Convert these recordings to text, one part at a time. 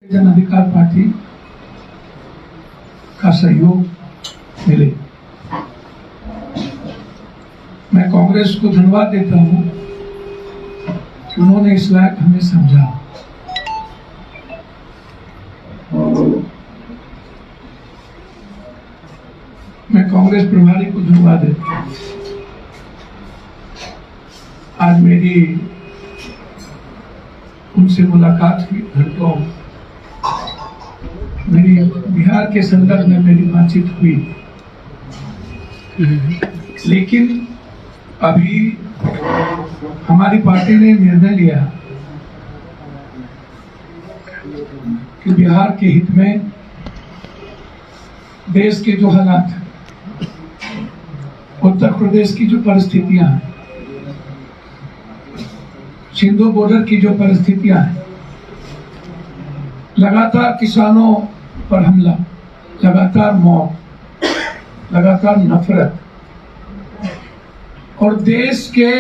जन अधिकार पार्टी का सहयोग मिले। मैं कांग्रेस को धन्यवाद देता हूं कि उन्होंने इस लायक हमें समझा। मैं कांग्रेस प्रभारी को धन्यवाद देता हूं। आज मेरी उनसे मुलाकात हुई, घंटों मेरी बिहार के संदर्भ में मेरी बातचीत हुई, लेकिन अभी हमारी पार्टी ने निर्णय लिया कि बिहार के हित में देश के जो हालात हैं, उत्तर प्रदेश की जो परिस्थितियां हैं, सिंधु बॉर्डर की जो परिस्थितियां हैं, लगातार किसानों पर हमला, लगातार मौत, लगातार नफरत और देश के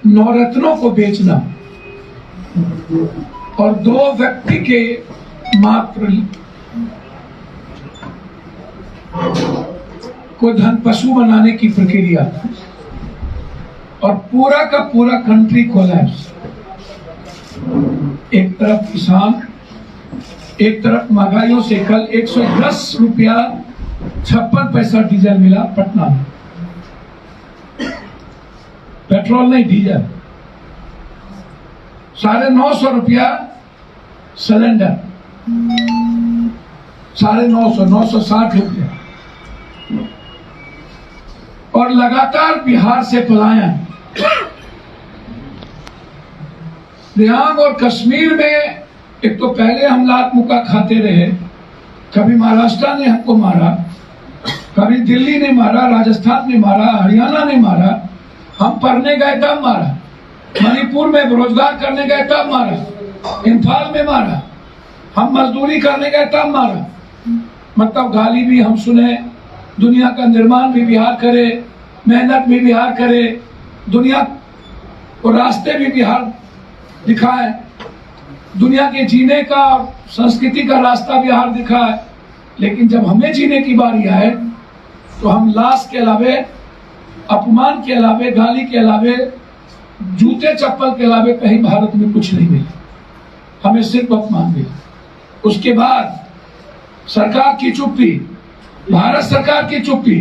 नवरत्नों को बेचना और दो व्यक्ति के मात्र को धन पशु बनाने की प्रक्रिया और पूरा का पूरा कंट्री कोलैप्स। एक तरफ किसान, एक तरफ महंगाइयों से कल 110 रुपया 56 पैसा डीजल मिला पटना में, पेट्रोल नहीं डीजल, 950 रुपया सिलेंडर, 960 रुपया। और लगातार बिहार से पलायन। रियांग और कश्मीर में एक तो पहले हम लात मुक्का खाते रहे, कभी महाराष्ट्र ने हमको मारा, कभी दिल्ली ने मारा, राजस्थान ने मारा, हरियाणा ने मारा, हम पढ़ने गए तब मारा, मणिपुर में रोजगार करने गए तब मारा, इम्फाल में मारा, हम मजदूरी करने गए तब मारा। मतलब गाली भी हम सुने, दुनिया का निर्माण भी बिहार करे, मेहनत भी बिहार करे, दुनिया को रास्ते भी बिहार दिखाए, दुनिया के जीने का और संस्कृति का रास्ता बिहार दिखाए। लेकिन जब हमें जीने की बारी आए तो हम लाश के अलावे, अपमान के अलावे, गाली के अलावे, जूते चप्पल के अलावे कहीं भारत में कुछ नहीं मिला, हमें सिर्फ अपमान मिला। उसके बाद सरकार की चुप्पी, भारत सरकार की चुप्पी।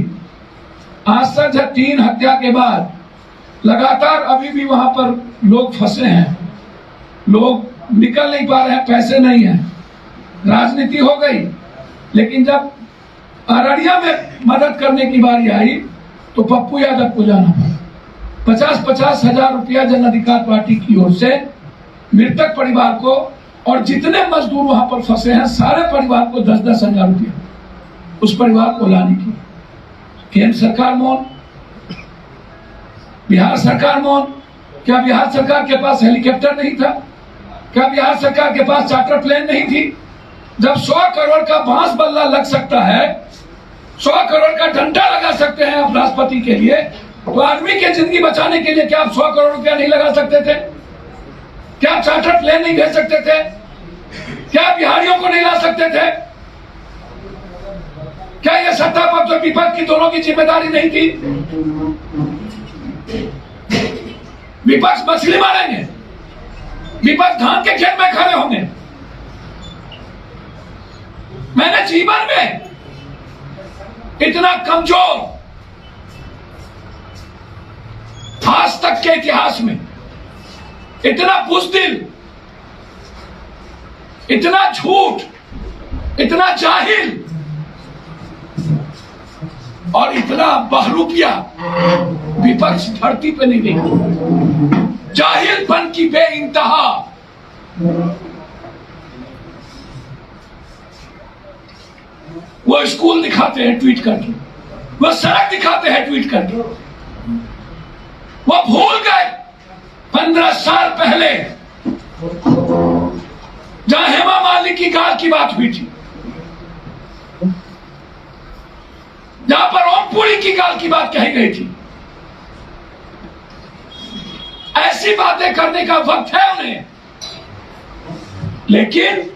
आज तक 3 हत्या के बाद लगातार अभी भी वहां पर लोग फंसे हैं, लोग निकल नहीं पा रहे हैं, पैसे नहीं हैं, राजनीति हो गई। लेकिन जब अररिया में मदद करने की बारी आई तो पप्पू यादव को जाना पड़ा। 50-50 हजार रुपया जन अधिकार पार्टी की ओर से मृतक परिवार को और जितने मजदूर वहां पर फंसे हैं सारे परिवार को 10-10 हजार रुपया उस परिवार को लाने की। केंद्र सरकार मौन, बिहार सरकार मौन। क्या बिहार सरकार के पास हेलीकॉप्टर नहीं था? क्या बिहार सरकार के पास चार्टर प्लेन नहीं थी? जब 100 करोड़ का बांस बल्ला लग सकता है, 100 करोड़ का डंडा लगा सकते हैं आप राष्ट्रपति के लिए, तो आदमी की जिंदगी बचाने के लिए क्या आप 100 करोड़ रुपया नहीं लगा सकते थे? क्या चार्टर प्लेन नहीं भेज सकते थे? क्या बिहारियों को नहीं ला सकते थे? क्या ये सत्ता पक्ष और विपक्ष की दोनों की जिम्मेदारी नहीं थी? विपक्ष मछली मारेंगे, विपक्ष धान के खेत में खड़े होंगे। मैंने जीवन में इतना कमजोर, आज तक के इतिहास में इतना बुज़दिल, इतना झूठ, इतना जाहिल और इतना बहरूपिया विपक्ष धरती पे नहीं देखा। जाहिलपन की बेइंतहा। वो स्कूल दिखाते हैं ट्वीट करके, वो सड़क दिखाते हैं ट्वीट करके। वो भूल गए 15 साल पहले जहां हेमा मालिनी की गाल की बात हुई थी, जहां पर ओमपुरी की गाल की बात कही गई थी। ऐसी बातें करने का वक्त है उन्हें, लेकिन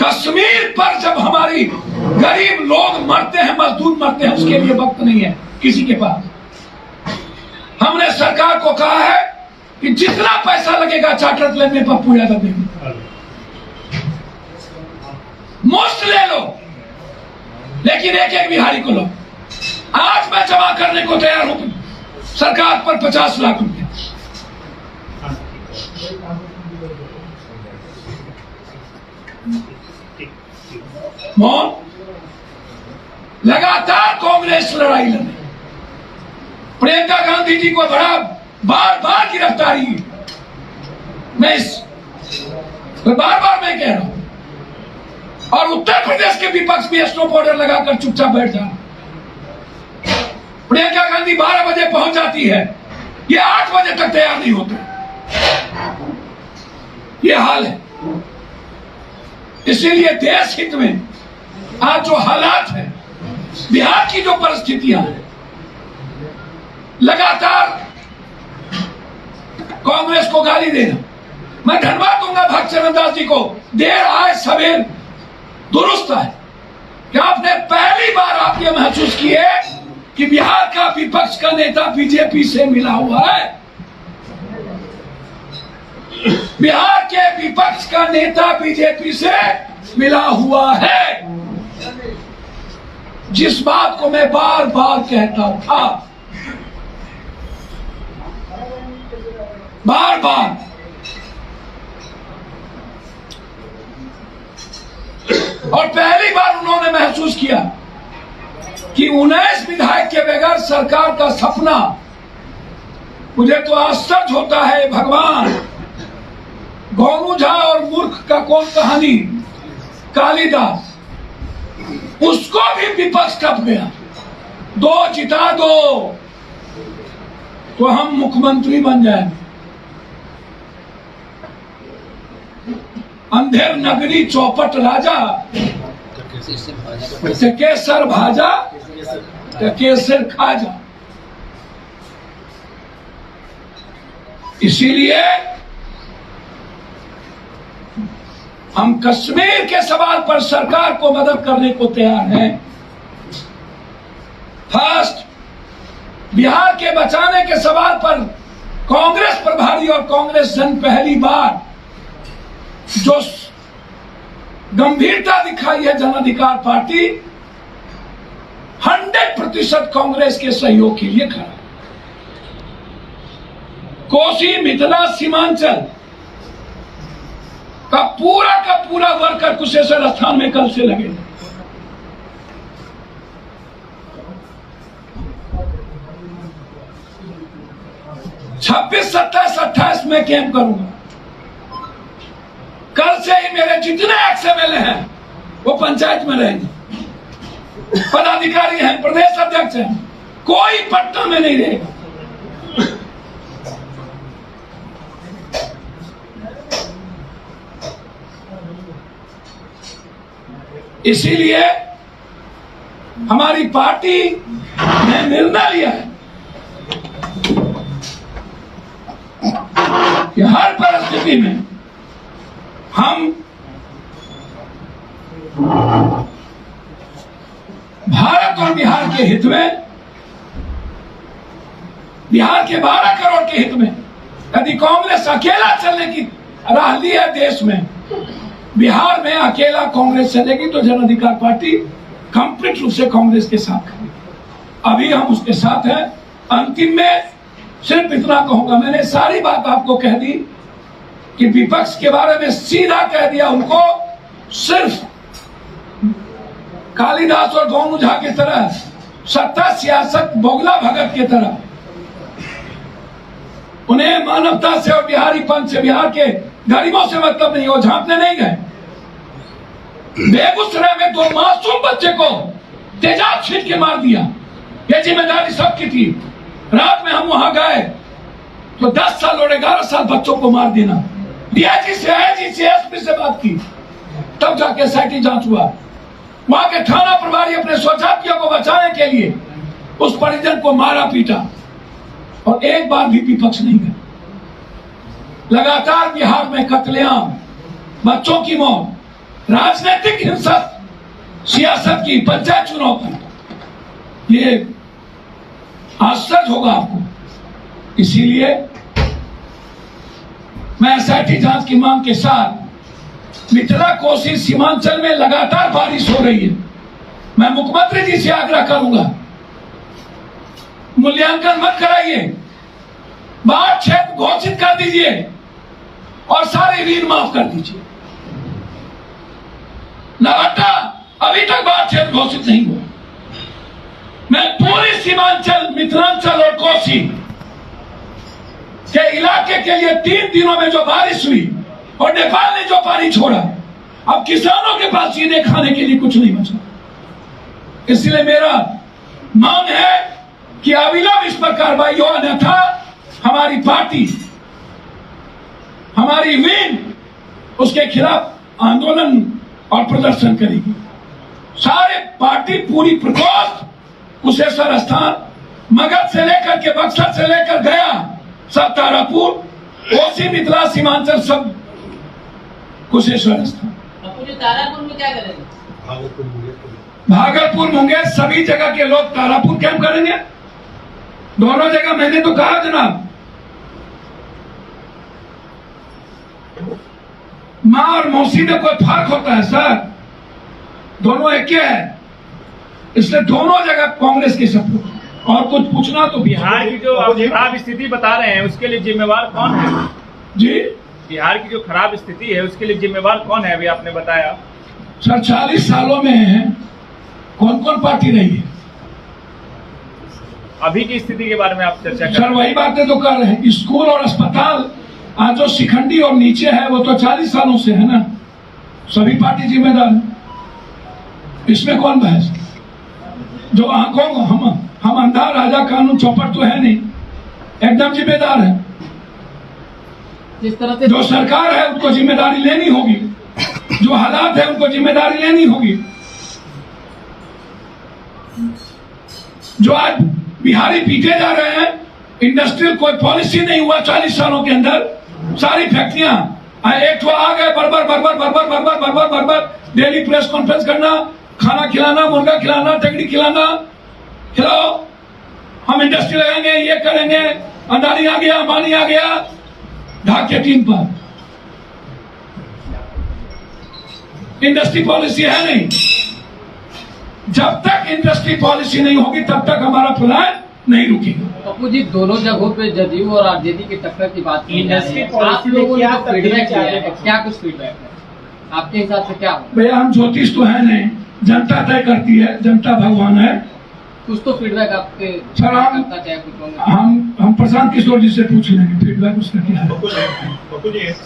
कश्मीर पर जब हमारी गरीब लोग मरते हैं, मजदूर मरते हैं, उसके लिए वक्त नहीं है किसी के पास। हमने सरकार को कहा है कि जितना पैसा लगेगा चार्टर प्लेन में पप्पू यादव देंगे, मुफ्त ले लो, लेकिन एक एक बिहारी को लो। आज मैं जमा करने को तैयार हूं सरकार पर 50 लाख रुपए। लगातार कांग्रेस लड़ाई लड़े, प्रियंका गांधी जी को बड़ा बार बार गिरफ्तारी, मैं बार बार मैं कह रहा हूं, और उत्तर प्रदेश के विपक्ष भी स्नो बॉर्डर लगाकर चुपचाप बैठ जा। प्रियंका गांधी 12 बजे पहुंच जाती है, ये 8 बजे तक तैयार नहीं होते। ये हाल है। इसीलिए देश हित में आज जो हालात है, बिहार की जो परिस्थितियां हैं, लगातार कांग्रेस को गाली देना, मैं धन्यवाद दूंगा भक्तचरण दास जी को, देर आए सवेर दुरुस्त है कि आपने पहली बार आप ये महसूस किए कि बिहार का विपक्ष का नेता बीजेपी से मिला हुआ है। बिहार के विपक्ष का नेता बीजेपी से मिला हुआ है, जिस बात को मैं बार बार कहता था, बार बार। और पहली बार उन्होंने महसूस किया कि 19 विधायक के बगैर सरकार का सपना, मुझे तो आश्चर्य होता है भगवान, गोनू झा और मूर्ख का कौन कहानी, कालिदास, उसको भी विपक्ष टप गया, 2 जिता दो तो हम मुख्यमंत्री बन जाएंगे। अंधेर नगरी चौपट राजा, केसर भाजा केसर खाजा। इसीलिए हम कश्मीर के सवाल पर सरकार को मदद करने को तैयार हैं। फर्स्ट, बिहार के बचाने के सवाल पर कांग्रेस प्रभारी और कांग्रेस जन पहली बार जो गंभीरता दिखाई है, जन अधिकार पार्टी 100% कांग्रेस के सहयोग के लिए खड़ा। कोसी मिथिला सीमांचल का पूरा वर्कर कुशेश्वर स्थान में कल से लगे। छब्बीस 27 28 में कैंप करूंगा। कल से ही मेरे जितने एक्सएमएलए हैं वो पंचायत में रहेंगे, पदाधिकारी हैं, प्रदेश अध्यक्ष हैं, कोई पट्टा में नहीं रहेगा। इसीलिए हमारी पार्टी ने निर्णय लिया है कि हर परिस्थिति में हम भारत और बिहार के हित में, बिहार के 12 करोड़ के हित में, यदि कांग्रेस अकेला चलने की राह ली है देश में, बिहार में अकेला कांग्रेस चलेगी तो जन अधिकार पार्टी कंप्लीट रूप से कांग्रेस के साथ है। अभी हम उसके साथ हैं। अंतिम में सिर्फ इतना कहूंगा, मैंने सारी बात आपको कह दी कि विपक्ष के बारे में सीधा कह दिया उनको, सिर्फ कालिदास और गोनू झा की तरह, सत्ता सियासत बोगला भगत की तरह, उन्हें मानवता से और बिहारीपन से, बिहार के गरीबों से मतलब नहीं, वो झांकने नहीं गए। बेगूसराय में 2 मासूम बच्चे को तेजाब छींट के मार दिया, ये जिम्मेदारी सबकी थी। रात में हम वहां गए तो 10 साल और 11 साल बच्चों को मार देना। डीआईजी से, आईजी से, एसपी से बात की, तब जाके एसआईटी जांच हुआ। वहां के थाना प्रभारी अपने स्वजातियों को बचाने के लिए उस परिजन को मारा पीटा। और एक बार भी विपक्ष नहीं गए। लगातार बिहार में कत्लेआम, बच्चों की मौत, राजनीतिक हिंसक सियासत की, पंचायत चुनाव की, ये आश्चर्य होगा आपको। इसीलिए मैं एसआईटी जांच की मांग के साथ मिथिला कोसी सीमांचल में लगातार बारिश हो रही है, मैं मुख्यमंत्री जी से आग्रह करूंगा, मूल्यांकन मत कराइए, बाढ़ क्षेत्र घोषित कर दीजिए और सारे ऋण माफ कर दीजिए। नवाटा अभी तक बाढ़ क्षेत्र घोषित नहीं हुआ। मैं पूरी सीमांचल, मिथिलांचल और कोसी के इलाके के लिए 3 दिनों में जो बारिश हुई और नेपाल ने जो पानी छोड़ा, अब किसानों के पास सीधे खाने के लिए कुछ नहीं बचा। इसलिए मेरा मांग है कि अविलंब इस पर कार्रवाई हो, अन्यथा हमारी पार्टी, हमारी विंग उसके खिलाफ आंदोलन और प्रदर्शन करेगी। सारे पार्टी पूरी प्रकोष्ठ, कुशेश्वर स्थान, मगध से लेकर के बक्सर से लेकर गया, सब तारापुर, कोसी, मिथिला, सीमांचल, सब कुशेश्वर स्थान। तारापुर में क्या करेंगे? भागलपुर, मुंगेर, सभी जगह के लोग तारापुर कैंप करेंगे। दोनों जगह मैंने तो कहा जनाब, माँ और मौसी में कोई फर्क होता है सर? दोनों एक है, इसलिए दोनों जगह कांग्रेस की सपोर्ट। और कुछ पूछना तो बिहार की जो आप खराब स्थिति बता रहे हैं, उसके लिए जिम्मेवार कौन है जी? बिहार की जो खराब स्थिति है उसके लिए जिम्मेवार कौन है? अभी आपने बताया सर 40 सालों में कौन कौन पार्टी रही है? अभी की स्थिति के बारे में आप चर्चा कर सर वही बातें तो कर रहे हैं। स्कूल और अस्पताल आज जो शिखंडी और नीचे है वो तो 40 सालों से है ना, सभी पार्टी जिम्मेदार है, इसमें कौन बहस? जो आंखों हम अंधा राजा कानून चौपट तो है नहीं, एकदम जिम्मेदार है। जिस तरह से जो सरकार है उनको जिम्मेदारी लेनी होगी, जो हालात है उनको जिम्मेदारी लेनी होगी। जो आज बिहारी पीटे जा रहे हैं, इंडस्ट्रियल कोई पॉलिसी नहीं हुआ 40 सालों के अंदर, सारी फैक्ट्रियां एक तो आ गए, बरबर डेली प्रेस कॉन्फ्रेंस करना, खाना खिलाना, मुर्गा खिलाना, टंगड़ी खिलाना, खिलाओ, हम इंडस्ट्री लगाएंगे, ये करेंगे, अदानी आ गया, अंबानी आ गया, ढाक के टीम पर। इंडस्ट्री पॉलिसी है नहीं। जब तक इंडस्ट्री पॉलिसी नहीं होगी तब तक हमारा प्लान नहीं रुकेगा। पप्पू जी, दोनों जगहों पे जदयू और आरजेडी की टक्कर की बात की, इंडस्ट्री आप लोगों ने फीडबैक किया है, क्या कुछ फीडबैक है आपके हिसाब से? क्या हो भैया, हम ज्योतिष तो है नहीं, जनता तय करती है, जनता भगवान है। कुछ तो फीडबैक आपके सर हम प्रशांत किशोर जी से पूछ लेंगे फीडबैक उसका क्या है,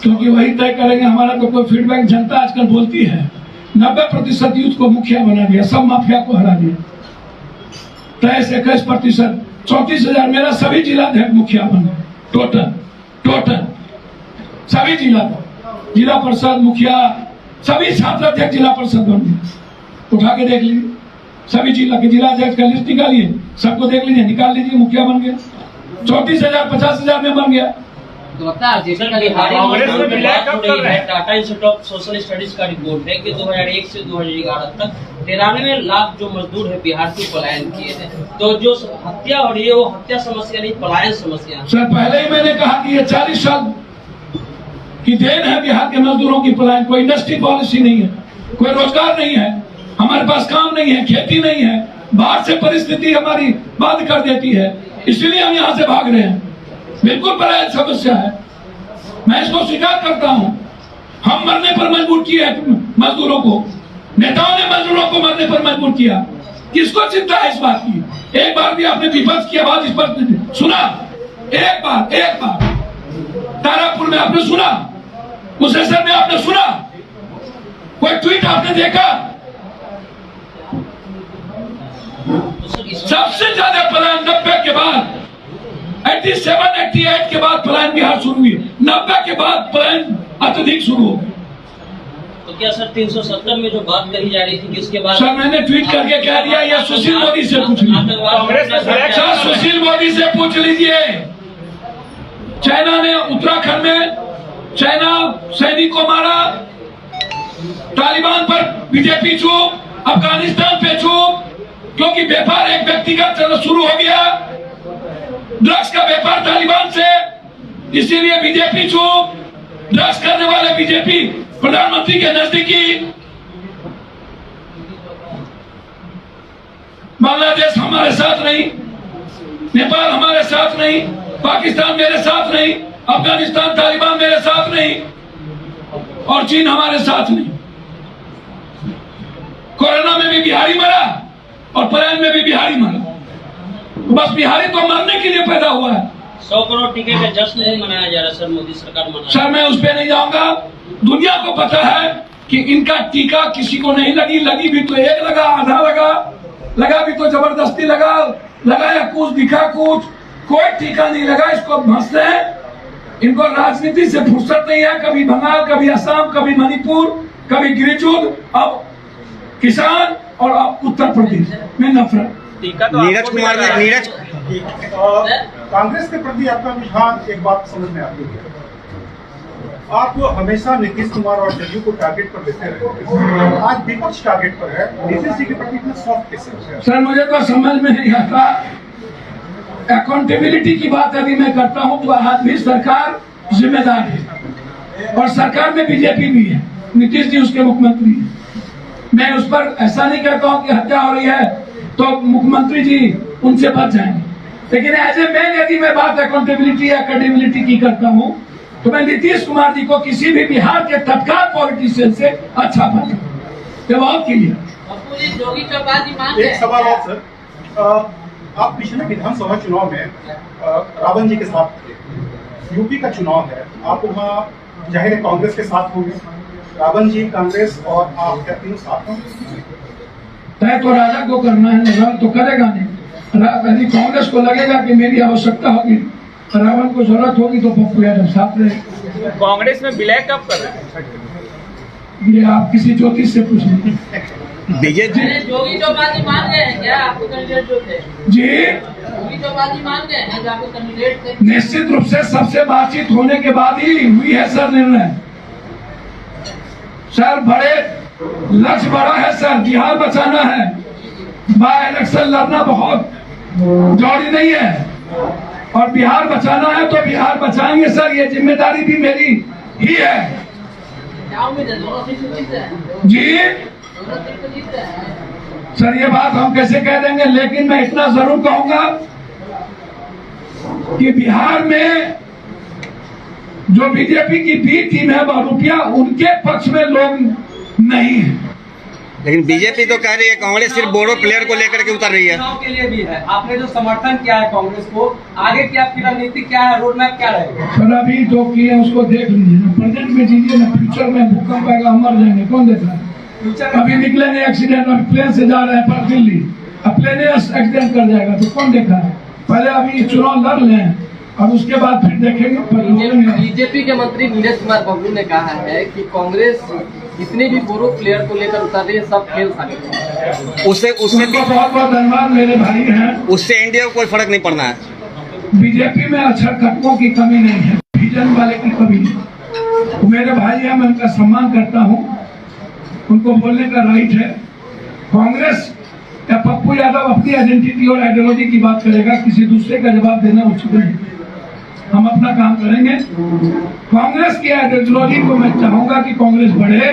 क्योंकि वही तय करेंगे। हमारा तो कोई फीडबैक, जनता आजकल बोलती है 90% यूथ को मुखिया बना दिया, सब माफिया को हरा दिया, 23-21%, 34,000 मेरा सभी जिला मुखिया बन गए, टोटल सभी जिला परिषद मुखिया, सभी छात्र अध्यक्ष जिला परिषद बन गए। उठा के देख लीजिए, सभी जिला के जिला अध्यक्ष का लिस्ट निकालिए, सबको देख लीजिए, निकाल लीजिए, मुखिया बन गया। 34,000 50,000 में बन गया। Tata institute of social studies का रिपोर्ट है कि 2001 से 2011 तक 93 लाख जो मजदूर है बिहार से पलायन किए थे। तो जो हत्या हो रही है वो हत्या समस्या नहीं, पलायन समस्या। सर पहले ही मैंने कहा कि ये 40 साल की देन है बिहार के मजदूरों की पलायन। कोई इंडस्ट्री पॉलिसी नहीं है, कोई रोजगार नहीं है, हमारे पास काम नहीं है, खेती नहीं है, बाहर से परिस्थिति हमारी बंद कर देती है, इसलिए हम यहाँ से भाग रहे हैं। बिल्कुल पलायन समस्या है, मैं इसको स्वीकार करता हूँ। हम मरने पर मजबूर किए मजदूरों को, नेताओं ने मजदूरों को मरने पर मजबूर किया। किसको चिंता है इस बात की? एक बार भी आपने विपक्ष की आवाज इस पर सुना? एक बार तारापुर में आपने सुना? कुशेश्वर में आपने सुना? कोई ट्वीट आपने देखा? सबसे ज्यादा पलायन 90 के बाद, 87-88 के बाद पलायन बिहार शुरू हुई, 90 के बाद पलायन अत्यधिक शुरू हो गई। तो क्या सर 370 में जो बात कही जा रही थी कि उसके बाद सर मैंने ट्वीट करके कह दिया, या सुशील मोदी से पूछ लीजिए। कांग्रेस में सर सुशील मोदी से पूछ लीजिए। चाइना ने उत्तराखंड में चाइना सैनिक को मारा, तालिबान पर बीजेपी चुप, अफगानिस्तान पे चुप, क्योंकि व्यापार एक व्यक्तिगत शुरू हो गया, ड्रग्स का व्यापार तालिबान से, इसीलिए बीजेपी चुप। ड्रग्स करने वाले बीजेपी प्रधानमंत्री के नजदीकी। बांग्लादेश हमारे साथ नहीं, नेपाल हमारे साथ नहीं, पाकिस्तान मेरे साथ नहीं, अफगानिस्तान तालिबान मेरे साथ नहीं, और चीन हमारे साथ नहीं। कोरोना में भी बिहारी मरा और पलायन में भी बिहारी मरा। बस बिहारी तो मरने के लिए पैदा हुआ है। 100 करोड़ टीके का जश्न नहीं मनाया जा रहा सर, मोदी सरकार मना। सर मैं उस पर नहीं जाऊंगा। दुनिया को पता है कि इनका टीका किसी को नहीं लगी, लगी भी तो एक लगा, आधा लगा, लगा भी तो जबरदस्ती लगा, लगाया कुछ दिखा कुछ, कोई टीका नहीं लगा। इसको भंसते हैं, इनको राजनीति से फुर्सत नहीं है। कभी बंगाल, कभी असम, कभी मणिपुर, कभी गिरिजूद, अब किसान, और अब उत्तर प्रदेश में नफरत। टीका तो नीरज कुमार ने नीरज कांग्रेस के प्रति आपका रुझान, एक बात समझ में आती है, आप हमेशा नीतीश कुमार और जदयू को टारगेट पर लेते रहे, आज विपक्ष टारगेट पर है, नीतीश जी के प्रति इतना सॉफ्ट कैसे? सर मुझे तो समझ में नहीं आता। अकाउंटेबिलिटी की बात अभी मैं करता हूँ तो आज भी सरकार जिम्मेदार है, और सरकार में बीजेपी भी है, नीतीश जी उसके मुख्यमंत्री हैं। मैं उस पर ऐसा नहीं कहता हूँ कि हत्या हो रही है तो मुख्यमंत्री जी उनसे बच जाएंगे, लेकिन ऐसे में यदि मैं बात अकाउंटेबिलिटी या क्रेडिबिलिटी की करता हूँ तो मैं नीतीश कुमार जी को किसी भी बिहार के तत्काल पॉलिटिशियन से अच्छा पाता हूँ। ये बहुत क्लियर। एक सवाल और सर, आप पिछले विधानसभा चुनाव में रावण जी के साथ थे, यूपी का चुनाव है, आप वहाँ जाहिर है कांग्रेस के साथ होंगे, रावण जी, कांग्रेस और आप क्या तीनों साथ होंगे? तय तो राजा को करना है, रावण तो करेगा नहीं। यदि कांग्रेस को लगेगा कि मेरी आवश्यकता होगी, रावण को जरूरत होगी तो पप्पू यादव साथ रहे। कांग्रेस में विलय कब कर रहे हैं? ये आप किसी ज्योतिष से पूछ लीजिए। बीजेपी जोगी चौपासी मान गए हैं क्या आपको कैंडिडेट जो थे? जी जोगी चौपासी मान गए हैं जो आपको कैंडिडेट थे? निश्चित रूप से सबसे बातचीत होने के बाद ही हुई है सर निर्णय। सर बड़े लक्ष्य बड़ा है सर, बिहार बचाना है, बाय इलेक्शन लड़ना बहुत जरूरी नहीं है, और बिहार बचाना है तो बिहार बचाएंगे सर, ये जिम्मेदारी भी मेरी ही है। क्या उम्मीद है दोनों सीट जीत जाए? जी दोनों सीट जीत जाए? सर ये बात हम कैसे कह देंगे, लेकिन मैं इतना जरूर कहूंगा कि बिहार में जो बीजेपी की बी टीम है वह रुपया उनके पक्ष में लोग नहीं है। लेकिन बीजेपी तो कह रही है कांग्रेस सिर्फ बोरो प्लेयर को लेकर के उतर रही है। चुनाव के लिए भी है, आपने जो समर्थन किया है कांग्रेस को, आगे की आपकी रणनीति क्या है, रोड मैप क्या रहेगा? सर अभी जो किए उसको देख लीजिए ना, प्रेजेंट में जीजिए ना, फ्यूचर में भूकंप आएगा हम मर जाएंगे, कौन देख रहा है? अभी निकलेंगे एक्सीडेंट, अभी प्लेन से जा रहे हैं पर दिल्ली, अब प्लेन एक्सीडेंट कर जाएगा तो कौन देख रहा है? पहले अभी चुनाव लड़ लें और उसके बाद फिर देखेंगे। बीजेपी के मंत्री नीरज कुमार बब्बू ने कहा है कि कांग्रेस जितने भी बोरो प्लेयर को लेकर उतर रही है सब खेल खाते। उससे बहुत बहुत धन्यवाद मेरे भाई हैं। उससे इंडिया को कोई फर्क नहीं पड़ना है। बीजेपी में अच्छा खटकों की कमी नहीं है, विजन वाले की कमी नहीं। वो मेरे भाई हैं, मैं उनका सम्मान करता हूँ, उनको बोलने का राइट है। कांग्रेस या पप्पू यादव अपनी आइडेंटिटी और आइडियोलॉजी की बात करेगा, किसी दूसरे का जवाब देना उचित नहीं। हम अपना काम करेंगे। कांग्रेस की आइडियोलॉजी को मैं चाहूंगा कि कांग्रेस बढ़े,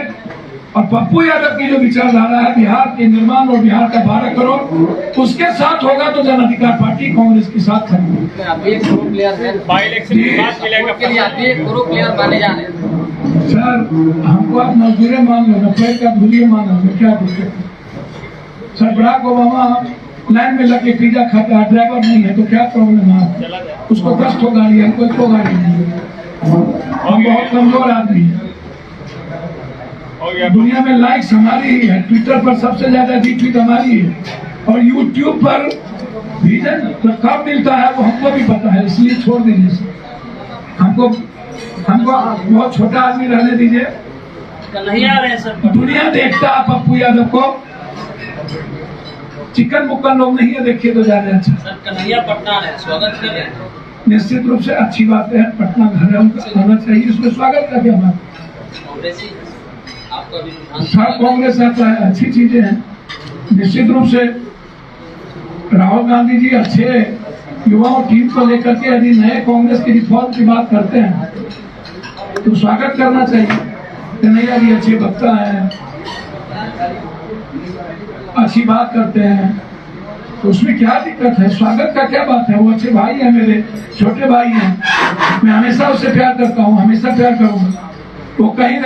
और पप्पू यादव की जो विचारधारा है बिहार के निर्माण और बिहार का 12 करोड़, उसके साथ होगा तो जन अधिकार पार्टी कांग्रेस के साथ खड़ी। आप भी एक बोरो प्लेयर है, बाई इलेक्शन के बाद विलय का के लिए आप भी एक बोरो प्लेयर माने जा रहे हैं। सर हमको आप मजदूरी मान लो ना, पैर का धूलिए मान लो, क्या बोलते? सर बराक ओबामा लाइन में लगे पिज्जा खाता है, ड्राइवर नहीं है तो क्या प्रॉब्लम है? उसको 10 ठो गाड़ी है, कोई तो गाड़ी नहीं है। हम बहुत कमजोर आदमी है। दुनिया में लाइक्स हमारी ही है, ट्विटर पर सबसे ज्यादा रीट्वीट हमारी है, और यूट्यूब पर विजन तो कब मिलता है वो हमको भी पता है, इसलिए छोड़ दीजिए। हमको बहुत छोटा आदमी रहने दीजिए। कन्हैया आ रहे हैं सर। दुनिया देखता है पप्पू यादव को, चिकन मुक्कन लोग नहीं है, देखिए तो ज्यादा अच्छा। सर कन्हैया पटना आ रहे हैं, स्वागत कर रहे हैं। निश्चित रूप से अच्छी बात है, पटना घर है उनका, होना चाहिए, इसमें स्वागत का क्या बात। कांग्रेसी आपका भी सब कांग्रेस आता है, अच्छी चीजें हैं। निश्चित रूप से राहुल गांधी जी अच्छे युवाओं टीम को लेकर के यदि नए कांग्रेस की रिफॉर्म की बात करते हैं तो स्वागत करना चाहिए। कन्हैया जी अच्छे वक्ता हैं, अच्छी बात करते हैं, तो उसमें क्या दिक्कत है, स्वागत का क्या बात है। वो अच्छे भाई हैं, मेरे छोटे भाई हैं, मैं हमेशा उससे प्यार करता हूँ, हमेशा प्यार करूंगा। वो कहीं